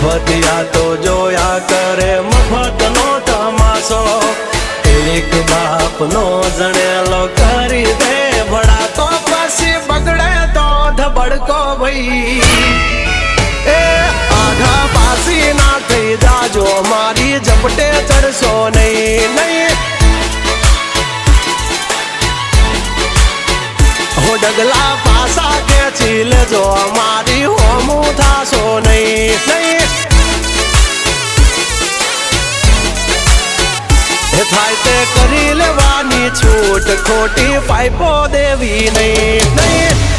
મફતિયા તો જોયા કરે મફતનો તમાશો એક બાપનો જણેલો કરી દે ભડા તો પછી બગડે તો ધબડકો ભાઈ એ આઘા પાસી ના થઈ જાજો મારી ઝપટે ચડશો નહીં નહીં હો ડગલા પાસા ખેંચી લેજો મારી હોમું થાશો નહીં નહીં થાય તે કરી લેવાની છૂટ ખોટી પાઇપો દેવી નહીં નહીં